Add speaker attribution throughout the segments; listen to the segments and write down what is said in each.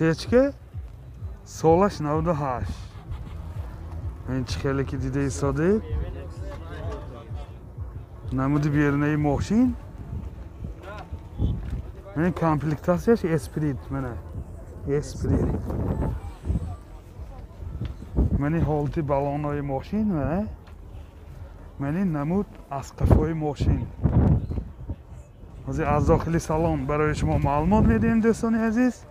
Speaker 1: Sechka Solash 98. این چخیلی که دیده ایستاده نمودی بیرونه ای ماشین من کامپلیکتاسیش اسپریت منه اسپریت من هالتی بالون های ماشین منه من نمود از قفای ماشین از داخلی سالن برای شما معلومات میدیم دوستان عزیز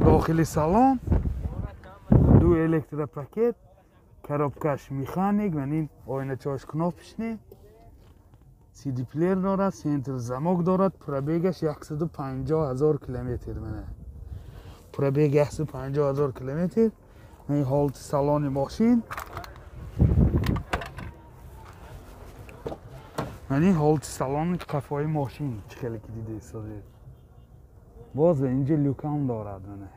Speaker 1: داخلی سالن دو الکتروپاکت коробкаш механик یعنی آینه‌چاش کناپشنی CD پلیر دارد سنتر زماک دارد پرابیگش 150,000 کیلومتر منه پرابیگ 150,000 کیلومتر این حالت سالن ماشین یعنی حالت سالن قفای ماشین چخیلی که دیده ایستاده باز اینجا لوکان دارد منه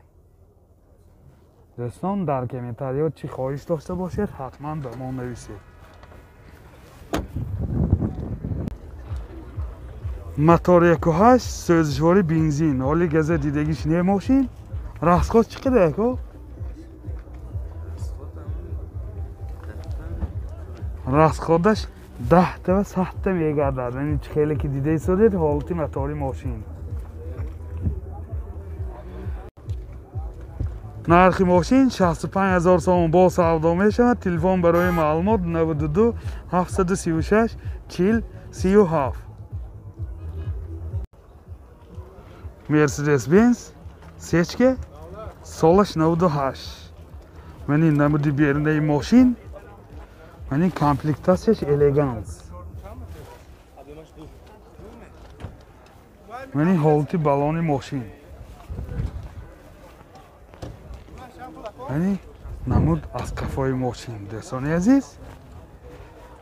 Speaker 1: دوستان در کامنتاریات چی خواهش داشته باشید حتما به ما نویسید موتور 1.8 سوزشواری بنزین حالی گزه دیدگیش نه ماشین راسخوز چقدر اکو راسخوزش 10 تا و 100 تا میگردد یعنی خیلی که دیده ایستادید حالتی موتوری ماشین نرخ ماشین 65,000 سوم با سودا میشود تلفن برای معلومات 92 736 40 37 مرسدس بنز سچکه سالش 98 منی نمودی بیرونه ماشین منی کامپلیکتاسیش الیگانس منی هالتی بالون ماشین یعنی نمود از قفای ماشین دوستان عزیز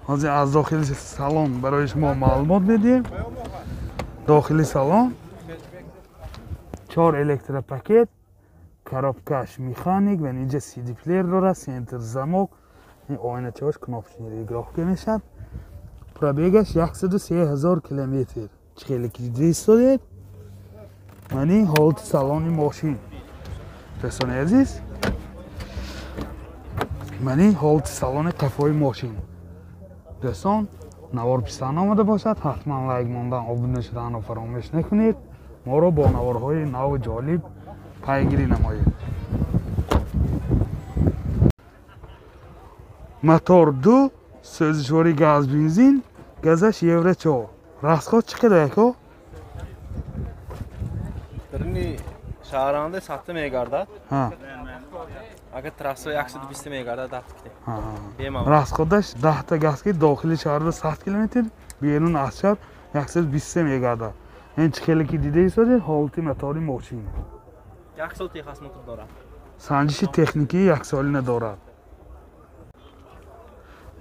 Speaker 1: از داخل سالن برای شما معلومات میدیم داخل سالن 4 الکتروپاکت коробкаш механик و اینجا CD پلیر داره سنتر زماک این آینه چاش کناپشنی گرافیک میشد پرابیگش 103,000 کیلومتر خیلی که دیده ایستادید یعنی حالت سالن ماشین دوستان عزیز منی حالت سالن قفای ماشین دوستان نوار پسند آمده باشد حتما لایک ماندن ابونه شدن رو فراموش نکنید ما رو با نوارهای نو جالب پیگیری نمایید موتور 2 سوزشواری گاز بنزین گازش یورو 4 راسخوز چقدر اکو
Speaker 2: درنی شهرانده 7 میگردد
Speaker 1: ها
Speaker 2: اگر تراسه 120 میگردد دفت
Speaker 1: راسخوزش 10 تا گاز که داخلی شهر 100 کیلومتر بیرون از شهر 120 میگردد این خیلی که دیده ایستاده حالتی موتوری ماشین
Speaker 2: 1 سال تخصص موتور دارد
Speaker 1: سنجش تکنیکی 1 سالی ندارد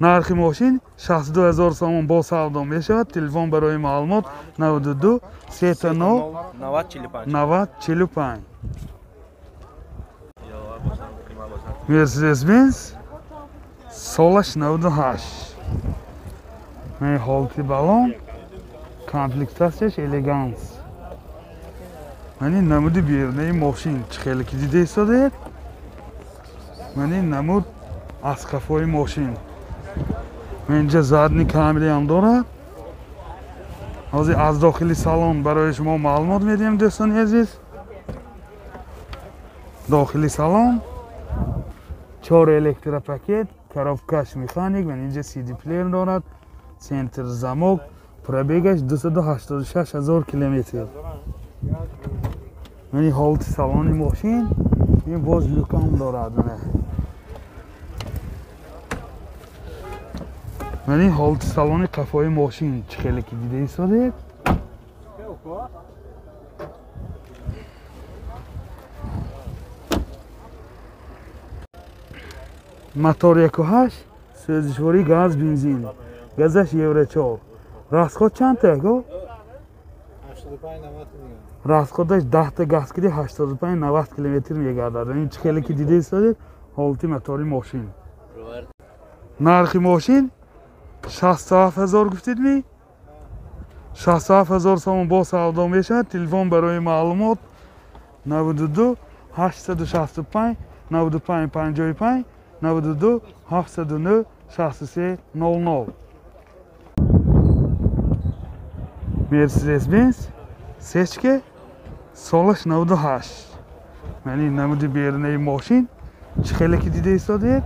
Speaker 1: نرخ ماشین 62,000 سوم با سودا میشود تلفن برای معلومات 92 39 90 45 مرسدس بنز سالش 98 این حالتی بالون کامپلیکتاسیش الیگانس یعنی نمودی بیرونه ماشین خیلی که دیده ایستاده یعنی نمود از قفای ماشین اینجا زدنی کاملی هم دارد از داخلی سالن برای شما معلومات میدیم دوستان عزیز داخلی سالن 4 الکتروپاکت коробкаш механик و اینجا CD پلیر دارد سنتر زماک پرابیگش 286,000 کیلومتر یعنی حالت سالن ماشین این باز لوکان دارد یعنی حالت سالن قفای ماشین خیلی که دیده ایستاده موتور 1.8 سوزشواری گاز بنزین گازش یورو 4 راسخوز چند تا اکو
Speaker 3: 85 90 میگم
Speaker 1: راسخوزش 10 تا گاز کردی 85 90 کیلومتر میگردد این خیلی که دیده ایستاده حالتی موتوری ماشین نرخ ماشین 67,000 گفتید می 67,000 سوم با سودا میشد تلفن برای معلومات 92 865 95 55 92 709 63 00. Mercedes-Benz Sechka solish 98. Ya'ni namudi bernayi mashin chixelaki dida istodir.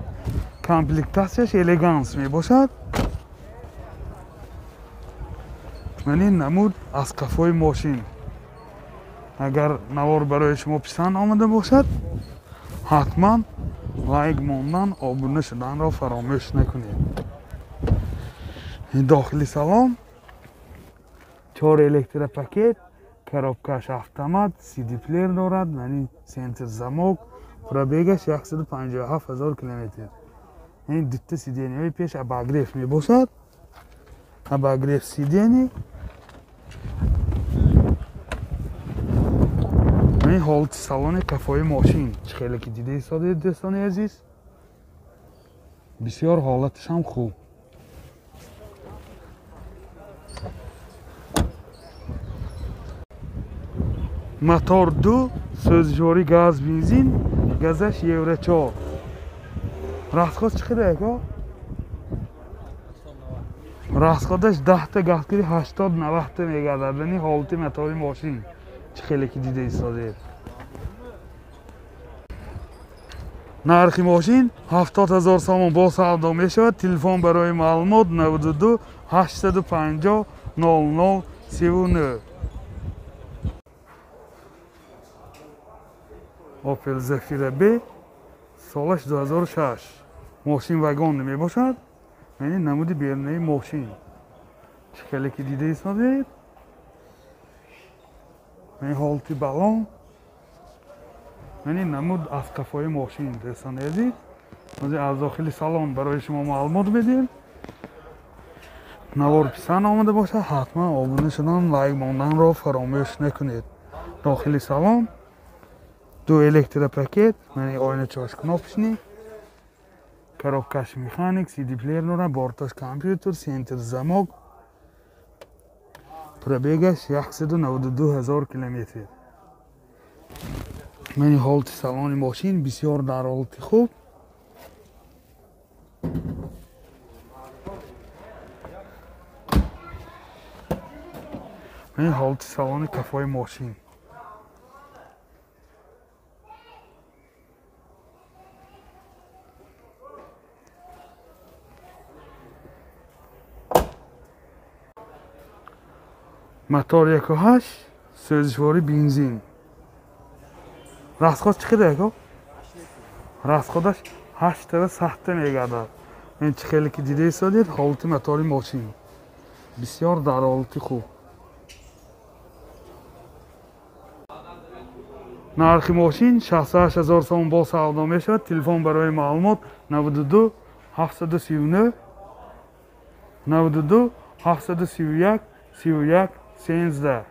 Speaker 1: Komplektatsiyash elegans mebosad. Ya'ni namud az qafoy mashin. Agar navor baroy shuma pisand omada bosad, hatman لایک موندن آبونه شدن را فراموش نکنید. این داخلی سالن 4 الکتر پاکت، коробкаш автомат، CD پلیر دارد، یعنی سنتر زموک، پرابیگش 157,000 کیلومتر. این دوتا سیدینی های پیش اباگریف می باشد. اباگریف سیدینی این حالت سالن کفای ماشین خیلی که دیده ایستاده دوستان عزیز، بسیار حالتش هم خوب. موتور 2 سوزجوری گاز بنزین، گازش یورو 4. راسخوش چقدره که؟ راسخودش 10 تا گازگیری 80-90 تا میگردد. یعنی حالت موتور ماشین خیلی که دیده ایستاده. نرخ ماشین 70,000 سوم با سودا می شود. تلفن برای معلومات 92 850 00 39. اوپل زفیر بی سالش 2006. ماشین واگن می باشد. یعنی نمودی بیرونی ماشین خیلی که دیده ایستاده. این حالتی بالون یعنی نمود از کفای ماشین دوستان عزیز. از داخل سالن برای شما معلومات بدیم. نوار پسند آمده باشه حتما آبونه شدن لایک موندن را فراموش نکنید. داخل سالن 2 الکتر پاکت یعنی آینه چاش کناپشنی، коробкаш механик, CD плеер дора, борташ компьютер, сентер замок. Пробегаш 192,000 километр. Мани ҳолати салони мошин бисёр дар ҳолати хуб. Мани ҳолати салони кафои мошин. мотор 1.8 сӯзишвори бензин. расход чиқадар ко? расходаш 8 та мегардад. ин чи хеле ки дида истодед ҳолати мотори мошин бисёр дар ҳолати хуб. нархи мошин 68,000 сом бо савдо мешавад. телефон барои маълумот 92 739 92 731 31 13.